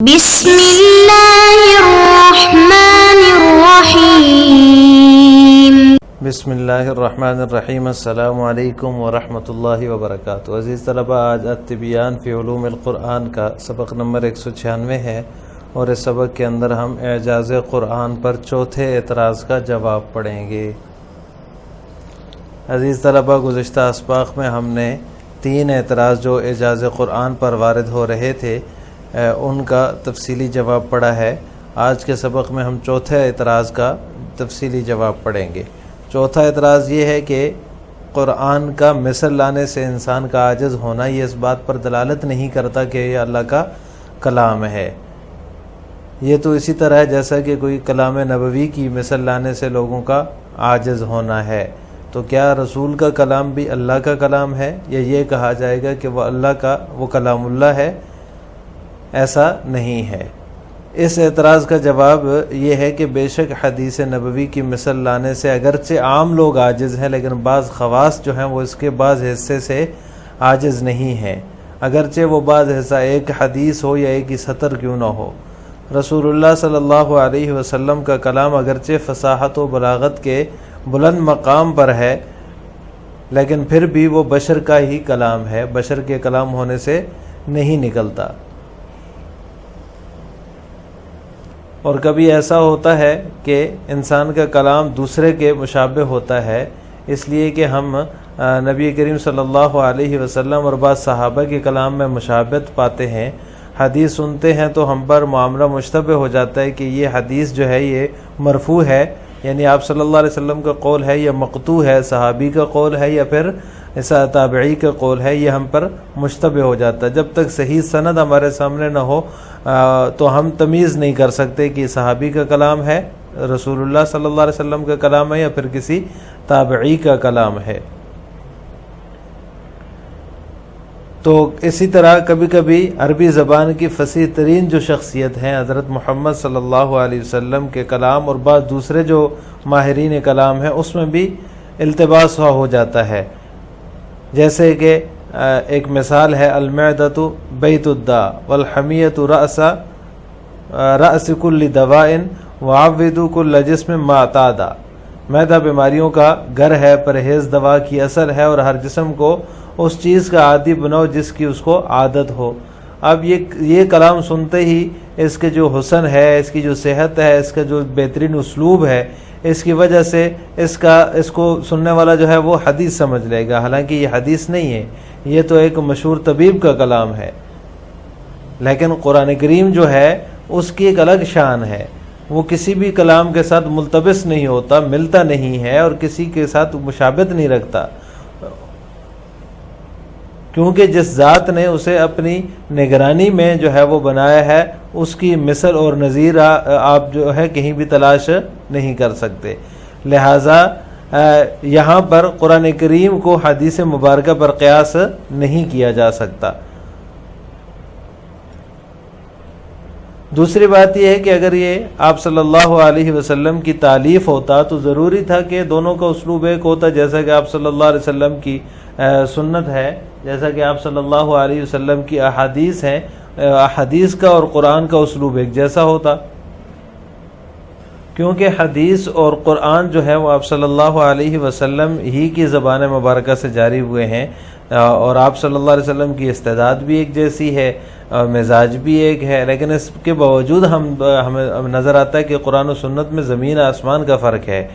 بسم اللہ الرحمن الرحیم بسم اللہ الرحمن الرحیم۔ السلام علیکم ورحمۃ اللہ وبرکاتہ۔ عزیز طلبہ، آج التبیان فی علوم القرآن کا سبق نمبر 196 ہے، اور اس سبق کے اندر ہم اعجاز قرآن پر چوتھے اعتراض کا جواب پڑھیں گے۔ عزیز طلبہ، گزشتہ اسباق میں ہم نے 3 اعتراض جو اعجاز قرآن پر وارد ہو رہے تھے ان کا تفصیلی جواب پڑھا ہے۔ آج کے سبق میں ہم چوتھے اعتراض کا تفصیلی جواب پڑھیں گے۔ چوتھا اعتراض یہ ہے کہ قرآن کا مثل لانے سے انسان کا عاجز ہونا یہ اس بات پر دلالت نہیں کرتا کہ یہ اللہ کا کلام ہے۔ یہ تو اسی طرح ہے جیسا کہ کوئی کلام نبوی کی مثل لانے سے لوگوں کا عاجز ہونا ہے۔ تو کیا رسول کا کلام بھی اللہ کا کلام ہے، یا یہ کہا جائے گا کہ وہ اللہ کا وہ کلام اللہ ہے؟ ایسا نہیں ہے۔ اس اعتراض کا جواب یہ ہے کہ بے شک حدیث نبوی کی مثل لانے سے اگرچہ عام لوگ عاجز ہیں، لیکن بعض خواص جو ہیں وہ اس کے بعض حصے سے عاجز نہیں ہیں، اگرچہ وہ بعض حصہ ایک حدیث ہو یا ایک ہی سطر کیوں نہ ہو۔ رسول اللہ صلی اللہ علیہ وسلم کا کلام اگرچہ فصاحت و بلاغت کے بلند مقام پر ہے، لیکن پھر بھی وہ بشر کا ہی کلام ہے، بشر کے کلام ہونے سے نہیں نکلتا۔ اور کبھی ایسا ہوتا ہے کہ انسان کا کلام دوسرے کے مشابہ ہوتا ہے، اس لیے کہ ہم نبی کریم صلی اللہ علیہ وسلم اور بعض صحابہ کے کلام میں مشابہت پاتے ہیں۔ حدیث سنتے ہیں تو ہم پر معاملہ مشتبہ ہو جاتا ہے کہ یہ حدیث جو ہے یہ مرفوع ہے، یعنی آپ صلی اللہ علیہ وسلم کا قول ہے، یا مقطوع ہے، صحابی کا قول ہے، یا پھر ایسا تابعی کا قول ہے، یہ ہم پر مشتبہ ہو جاتا ہے۔ جب تک صحیح سند ہمارے سامنے نہ ہو تو ہم تمیز نہیں کر سکتے کہ صحابی کا کلام ہے، رسول اللہ صلی اللہ علیہ وسلم کا کلام ہے، یا پھر کسی تابعی کا کلام ہے۔ تو اسی طرح کبھی کبھی عربی زبان کی فصیح ترین جو شخصیت ہیں حضرت محمد صلی اللہ علیہ وسلم کے کلام اور بعض دوسرے جو ماہرین کلام ہیں اس میں بھی التباس ہو جاتا ہے، جیسے کہ ایک مثال ہے المعدۃ بیت الداء والحمیۃ رأس کل دواء وعوّدوا کل جسم ما اعتادا۔ معدہ بیماریوں کا گھر ہے، پرہیز دوا کی اثر ہے، اور ہر جسم کو اس چیز کا عادی بناؤ جس کی اس کو عادت ہو۔ اب یہ کلام سنتے ہی اس کے جو حسن ہے، اس کی جو صحت ہے، اس کا جو بہترین اسلوب ہے، اس کی وجہ سے اس کو سننے والا جو ہے وہ حدیث سمجھ لے گا، حالانکہ یہ حدیث نہیں ہے، یہ تو ایک مشہور طبیب کا کلام ہے۔ لیکن قرآن کریم جو ہے اس کی ایک الگ شان ہے، وہ کسی بھی کلام کے ساتھ ملتبس نہیں ہوتا، ملتا نہیں ہے، اور کسی کے ساتھ مشابہت نہیں رکھتا، کیونکہ جس ذات نے اسے اپنی نگرانی میں جو ہے وہ بنایا ہے اس کی مثل اور نظیر آپ جو ہے کہیں بھی تلاش نہیں کر سکتے۔ لہٰذا یہاں پر قرآن کریم کو حدیث مبارکہ پر قیاس نہیں کیا جا سکتا۔ دوسری بات یہ ہے کہ اگر یہ آپ صلی اللہ علیہ وسلم کی تالیف ہوتا تو ضروری تھا کہ دونوں کا اسلوب ایک ہوتا، جیسا کہ آپ صلی اللہ علیہ وسلم کی سنت ہے، جیسا کہ آپ صلی اللہ علیہ وسلم کی احادیث ہیں، احادیث کا اور قرآن کا اسلوب ایک جیسا ہوتا، کیونکہ حدیث اور قرآن جو ہے وہ آپ صلی اللہ علیہ وسلم ہی کی زبان مبارکہ سے جاری ہوئے ہیں، اور آپ صلی اللہ علیہ وسلم کی استعداد بھی ایک جیسی ہے اور مزاج بھی ایک ہے، لیکن اس کے باوجود ہمیں نظر آتا ہے کہ قرآن و سنت میں زمین آسمان کا فرق ہے۔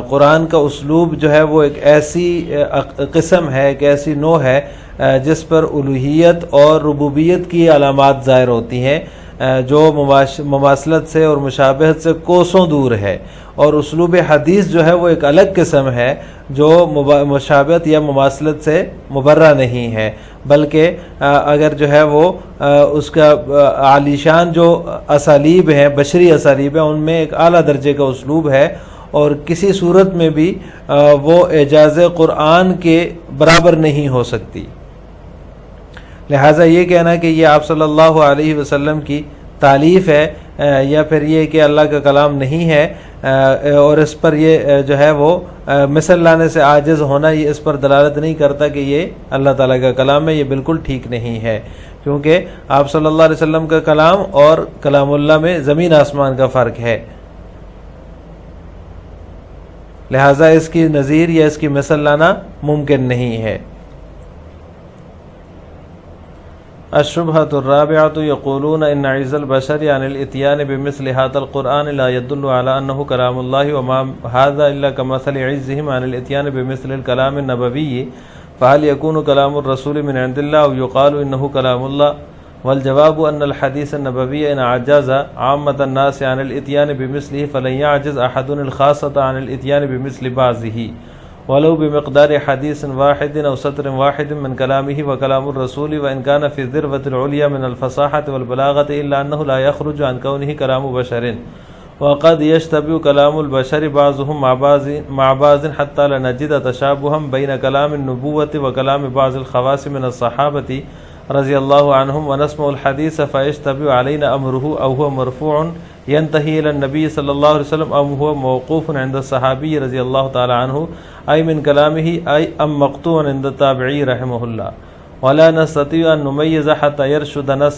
قرآن کا اسلوب جو ہے وہ ایک ایسی قسم ہے، ایک ایسی نوع ہے جس پر الوہیت اور ربوبیت کی علامات ظاہر ہوتی ہیں، جو مماثلت سے اور مشابہت سے کوسوں دور ہے، اور اسلوب حدیث جو ہے وہ ایک الگ قسم ہے جو مشابہت یا مماثلت سے مبرہ نہیں ہے، بلکہ اگر جو ہے وہ اس کا عالیشان جو اسالیب ہیں، بشری اسالیب ہیں، ان میں ایک اعلیٰ درجے کا اسلوب ہے، اور کسی صورت میں بھی وہ اعجاز قرآن کے برابر نہیں ہو سکتی۔ لہٰذا یہ کہنا کہ یہ آپ صلی اللہ علیہ وسلم کی تالیف ہے، یا پھر یہ کہ اللہ کا کلام نہیں ہے، اور اس پر یہ جو ہے وہ مثل لانے سے عاجز ہونا، یہ اس پر دلالت نہیں کرتا کہ یہ اللہ تعالیٰ کا کلام ہے، یہ بالکل ٹھیک نہیں ہے، کیونکہ آپ صلی اللہ علیہ وسلم کا کلام اور کلام اللہ میں زمین آسمان کا فرق ہے، لہٰذا اس کی نظیر یا اس کی مثل لانا ممکن نہیں ہے۔ الشبہۃ الرابعۃ یقولون ان عجز البشر عن الاتیان بمثل هذا القرآن لا يدل على انه کلام اللہ وما هذا الا كمثل عجزهم عن الاتیان بمثل الكلام النبوی فهل يكون كلام الرسول من عند الله او يقال انه كلام الله؟ والجواب ان الحديث النبوي ان عجز عامة الناس عن الاتيان بمثله فلن يعجز احد الخاصة عن الاتيان بمثل بعضه ولو بمقدار حديث واحد او سطر واحد من كلامه وكلام الرسول وان كان في الذروة العليا من الفصاحة والبلاغة الا انه لا يخرج عن كونه كلام بشر وقد يشتبه كلام البشر بعضهم مع بعض حتى لا نجد تشابها بين كلام النبوة وكلام بعض الخواص من الصحابة رضی اللہ عنہم ونسمع الحدیث فیشتبه علينا امره او هو مرفوع ينتهي الى النبي صلی اللہ علیہ وسلم او هو موقوف عند الصحابی رضی اللہ تعالی عنہ ای من کلامه ای ام مقطوع عند التابعی رحمه اللہ ولا نستطيع ان نميز حتى يرشدنا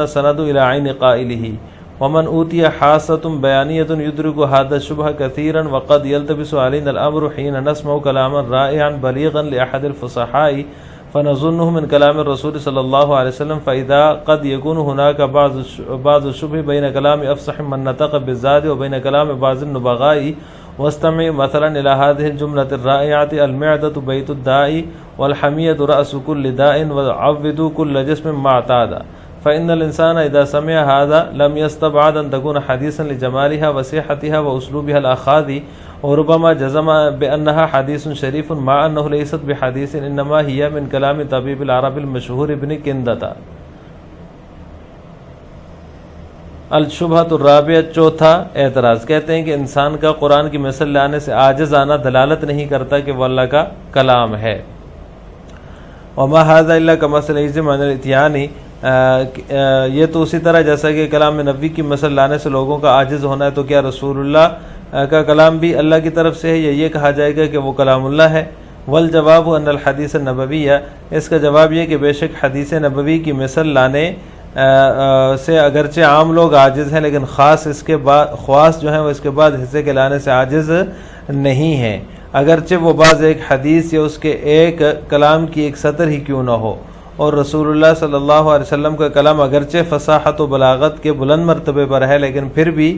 السند الى عین قائله ومن اوتی حاسة بیانیة يدرك هذا الشبه كثيرا وقد يلتبس علينا الامر حين نسمع كلاما رائعا بليغا لاحد الفصحاء فنظنه من كلام الرسول صلى الله عليه وسلم فإذا قد يكون هناك بعض الشبه بين كلام أفصح من نطق بالزاد وبين كلام بعض النبغاء واستمع مثلا إلى هذه الجملة الرائعة المعدة بيت الداء والحمية رأس كل داء وعوض كل جسم ما اعتاد فإن الإنسان إذا سمع هذا لم يستبعد أن تكون حديثا لجمالها وصحتها وأسلوبها الأخاذ وربما جزم بأنها حديث شريف مع أنه ليست بحديث إنما هي من كلام طبيب العرب المشهور ابن كندة۔ الشبہۃ الرابعہ، چوتھا اعتراض، کہتے ہیں کہ انسان کا قرآن کی مثل لانے سے عاجز آنا دلالت نہیں کرتا کہ وہ اللہ کا کلام ہے۔ وما هذا الا كمثل عجز عن الاتيان، یہ تو اسی طرح جیسا کہ کلام نبوی کی مثل لانے سے لوگوں کا عاجز ہونا ہے، تو کیا رسول اللہ کا کلام بھی اللہ کی طرف سے ہے، یا یہ کہا جائے گا کہ وہ کلام اللہ ہے؟ والجواب ان الحدیث النبویہ، اس کا جواب یہ کہ بے شک حدیث نبوی کی مثل لانے سے اگرچہ عام لوگ عاجز ہیں، لیکن خواص جو ہیں وہ اس کے بعد حصے کے لانے سے عاجز نہیں ہیں، اگرچہ وہ بعض ایک حدیث یا اس کے ایک کلام کی ایک سطر ہی کیوں نہ ہو۔ اور رسول اللہ صلی اللہ علیہ وسلم کا کلام اگرچہ فصاحت و بلاغت کے بلند مرتبے پر ہے، لیکن پھر بھی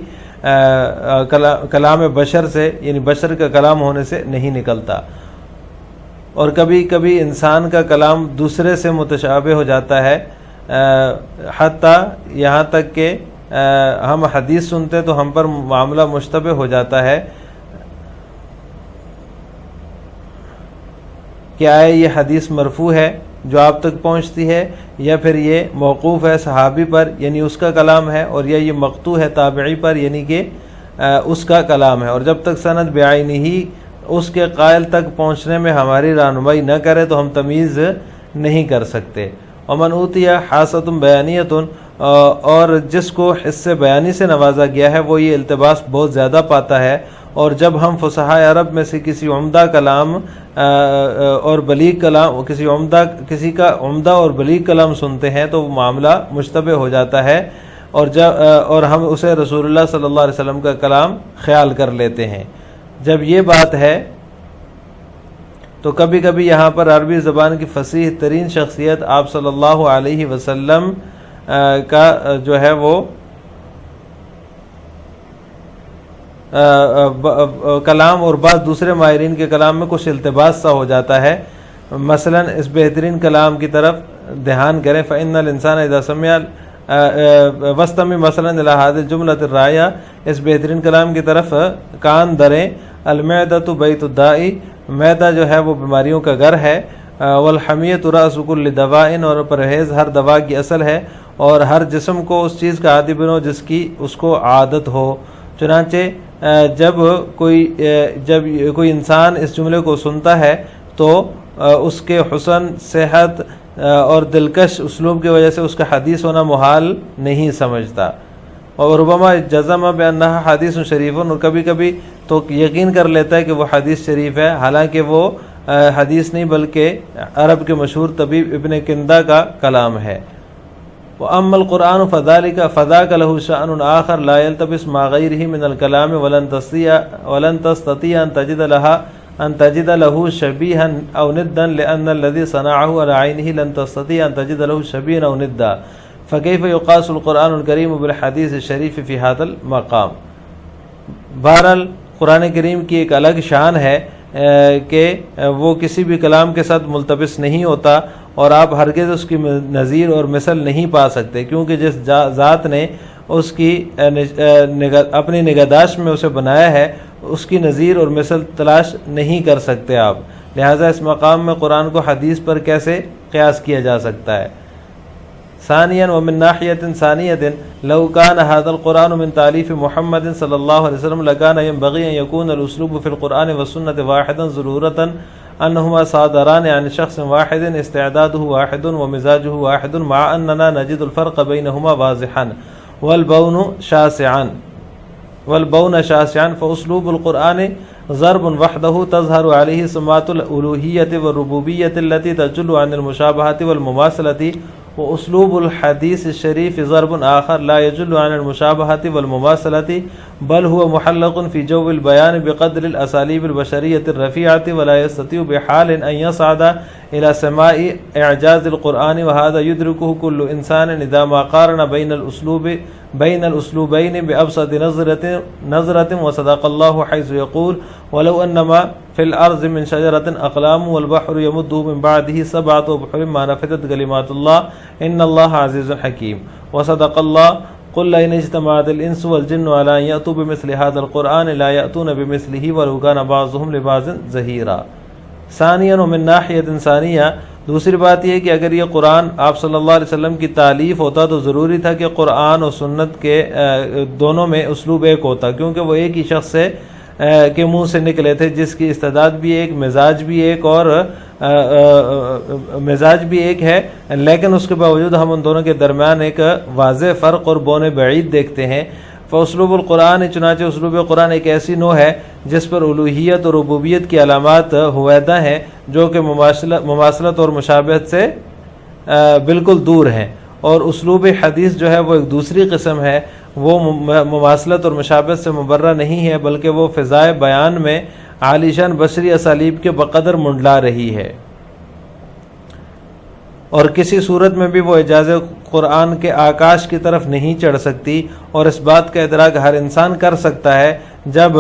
کلام بشر سے، یعنی بشر کا کلام ہونے سے نہیں نکلتا۔ اور کبھی کبھی انسان کا کلام دوسرے سے متشابہ ہو جاتا ہے، حتیٰ یہاں تک کہ ہم حدیث سنتے تو ہم پر معاملہ مشتبہ ہو جاتا ہے کہ آیا یہ حدیث مرفوع ہے جو آپ تک پہنچتی ہے، یا پھر یہ موقوف ہے صحابی پر یعنی اس کا کلام ہے، اور یا یہ مقطوع ہے تابعی پر یعنی کہ اس کا کلام ہے۔ اور جب تک سند بعینہ ہی اس کے قائل تک پہنچنے میں ہماری رہنمائی نہ کرے تو ہم تمیز نہیں کر سکتے۔ ومن اوتی حاسۃ بیانیۃ، اور جس کو حصے بیانی سے نوازا گیا ہے وہ یہ التباس بہت زیادہ پاتا ہے، اور جب ہم فصحاء عرب میں سے کسی عمدہ کلام اور بلیغ کلام، کسی کا عمدہ اور بلیغ کلام سنتے ہیں تو وہ معاملہ مشتبہ ہو جاتا ہے، اور ہم اسے رسول اللہ صلی اللہ علیہ وسلم کا کلام خیال کر لیتے ہیں۔ جب یہ بات ہے تو کبھی کبھی یہاں پر عربی زبان کی فصیح ترین شخصیت آپ صلی اللہ علیہ وسلم کا جو ہے وہ کلام اور بعض دوسرے ماہرین کے کلام میں کچھ التباس سا ہو جاتا ہے۔ مثلا اس بہترین کلام کی طرف دھیان کریں، فإن الإنسان إذا سمع واستمع مثلا إلى هذه الجملة الرائعة، اس بہترین کلام کی طرف کان دھریں۔ المعدة بیت الداء، معدہ جو ہے وہ بیماریوں کا گھر ہے، والحمیۃ رأس کل دواء، اور پرہیز ہر دوا کی اصل ہے، اور ہر جسم کو اس چیز کا عادی بنو جس کی اس کو عادت ہو۔ چنانچہ جب کوئی انسان اس جملے کو سنتا ہے تو اس کے حسن، صحت اور دلکش اسلوب کی وجہ سے اس کا حدیث ہونا محال نہیں سمجھتا، اور ربما جزم بأنها حدیث شریف، اور کبھی کبھی تو یقین کر لیتا ہے کہ وہ حدیث شریف ہے، حالانکہ وہ حدیث نہیں بلکہ عرب کے مشہور طبیب ابن کندہ کا کلام ہے۔ وَأَمَّا الْقُرْآنُ فَذَاكَ لَهُ شَأْنٌ آخر لَا يَلْتَبِسُ مَعَ غَيْرِهِ مِنَ الْكَلَامِ وَلَنْ تَسْتَطِيعَ أَنْ تَجِدَ لَهُ شَبِيهًا أَوْ نِدًّا لِأَنَّ الَّذِي صَنَعَهُ عَلَى عَيْنِهِ لَنْ تَسْتَطِيعَ أَنْ تَجِدَ لَهُ شَبِيهًا أَوْ نِدًّا فَكَيْفَ يُقَاسُ الْقُرْآنُ الْكَرِيمُ بِالْحَدِيثِ الشَّرِيفِ فِي هَذَا الْمَقَامِ۔ بہرحال قرآن کریم کی ایک الگ شان ہے کہ وہ کسی بھی کلام کے ساتھ ملتبس نہیں ہوتا، اور آپ ہرگز اس کی نظیر اور مثل نہیں پا سکتے، کیونکہ جس ذات نے اس کی اپنی نگہداشت میں اسے بنایا ہے اس کی نظیر اور مثل تلاش نہیں کر سکتے آپ، لہٰذا اس مقام میں قرآن کو حدیث پر کیسے قیاس کیا جا سکتا ہے۔ ثانيا ومن ناحية ثانية لو كان هذا القرآن من تأليف محمد صلى الله عليه وسلم لكان ينبغي أن يكون الأسلوب في القرآن والسنة واحدا ضرورة أنهما صادران عن شخص واحد استعداده واحد ومزاجه واحد مع أننا نجد الفرق بينهما واضحا والبون شاسعا فأسلوب القرآن ضرب وحده تظهر عليه سمات الألوهية والربوبية التي تجل عن المشابهة والمماثلة، وأسلوب الحديث الشريف ضرب آخر لا يجل عن المشابهة والمماثلة بل هو محلق في جو البيان بقدر الأساليب البشرية الرفيعة ولا يستطيع بحال أن يصعد إلى سماء إعجاز القرآن، وهذا يدركه كل إنسان إذا ما قارن بين الأسلوبين بأبسط نظرة وصدق الله حيث يقول ولو أنما في الأرض من شجرة أقلام والبحر يمده من بعده 7 أبحر ما نفدت كلمات الله إن الله عزيز حكيم، وصدق الله قل لئن اجتمعت الإنس والجن على أن يأتوا بمثل هذا القرآن لا يأتون بمثله ولو كان بعضهم لبعض ظهيرا۔ ثانيا ومن ناحية ثانية، دوسری بات یہ کہ اگر یہ قرآن آپ صلی اللہ علیہ وسلم کی تالیف ہوتا تو ضروری تھا کہ قرآن اور سنت کے دونوں میں اسلوب ایک ہوتا، کیونکہ وہ ایک ہی شخص سے کے منہ سے نکلے تھے، جس کی استعداد بھی ایک، مزاج بھی ایک، اور مزاج بھی ایک ہے، لیکن اس کے باوجود ہم ان دونوں کے درمیان ایک واضح فرق اور بون بعید دیکھتے ہیں۔ فاسلوب القرآن، چنانچہ اسلوب قرآن ایک ایسی نوع ہے جس پر الوہیت اور ربوبیت کی علامات ہویدہ ہیں، جو کہ مماثلت اور مشابہت سے بالکل دور ہیں، اور اسلوب حدیث جو ہے وہ ایک دوسری قسم ہے، وہ مماثلت اور مشابہت سے مبرہ نہیں ہے، بلکہ وہ فضائے بیان میں عالیشان بشری اسالیب کے بقدر منڈلا رہی ہے، اور کسی صورت میں بھی وہ اعجاز قرآن کے آکاش کی طرف نہیں چڑھ سکتی، اور اس بات کا ادراک ہر انسان کر سکتا ہے جب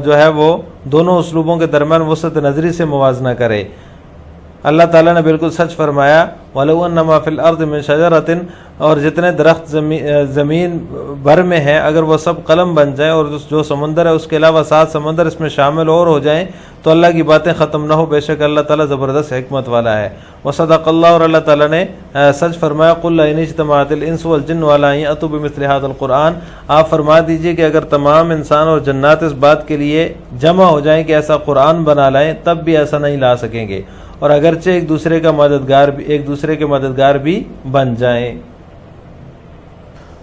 جو ہے وہ دونوں اسلوبوں کے درمیان وسط نظری سے موازنہ کرے۔ اللہ تعالیٰ نے بالکل سچ فرمایا وَلَوْ أَنَّمَا فِي الْأَرْضِ مِنْ شَجَرَةٍ، اور جتنے درخت زمین بھر میں ہیں اگر وہ سب قلم بن جائیں، اور جو سمندر ہے اس کے علاوہ 7 سمندر اس میں شامل اور ہو جائیں تو اللہ کی باتیں ختم نہ ہو، بے شک اللہ تعالیٰ زبردست حکمت والا ہے۔ وصدق اللہ، اور اللہ تعالیٰ نے سچ فرمایا قُلْ لَئِنِ اجْتَمَعَتِ الْإِنسُ وَالْجِنُّ عَلَىٰ أَن يَأْتُوا بِمِثْلِ هَٰذَا الْقُرْآنِ، آپ فرما دیجئے کہ اگر تمام انسان اور جنات اس بات کے لیے جمع ہو جائیں کہ ایسا قرآن بنا لائیں، تب بھی ایسا نہیں لا سکیں گے، اور اگرچہ ایک دوسرے کے مددگار بھی بن جائیں۔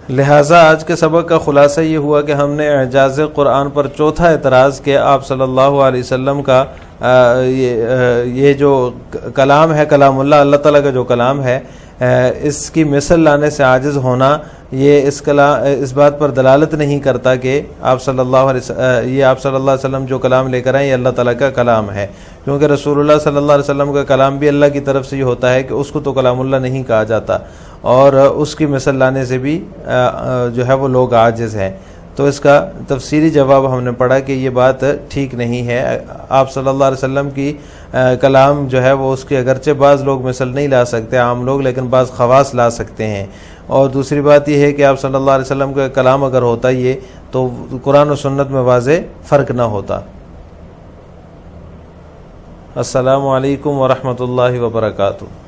لہٰذا آج کے سبق کا خلاصہ یہ ہوا کہ ہم نے اعجاز قرآن پر چوتھا اعتراض کہ آپ صلی اللہ علیہ وسلم کا یہ جو کلام ہے، کلام اللہ تعالیٰ کا جو کلام ہے، اس کی مثل لانے سے عاجز ہونا، یہ اس بات پر دلالت نہیں کرتا کہ آپ صلی اللہ علیہ وسلم جو کلام لے کر آئے یہ اللہ تعالیٰ کا کلام ہے، کیونکہ رسول اللہ صلی اللہ علیہ وسلم کا کلام بھی اللہ کی طرف سے یہ ہوتا ہے کہ اس کو تو کلام اللہ نہیں کہا جاتا، اور اس کی مثل لانے سے بھی جو ہے وہ لوگ عاجز ہیں۔ تو اس کا تفصیلی جواب ہم نے پڑھا کہ یہ بات ٹھیک نہیں ہے، آپ صلی اللہ علیہ وسلم کی کلام جو ہے وہ اس کے اگرچہ بعض لوگ مثل نہیں لا سکتے عام لوگ، لیکن بعض خواص لا سکتے ہیں، اور دوسری بات یہ ہے کہ آپ صلی اللہ علیہ وسلم کا کلام اگر ہوتا یہ تو قرآن و سنت میں واضح فرق نہ ہوتا۔ السلام علیکم ورحمۃ اللہ وبرکاتہ۔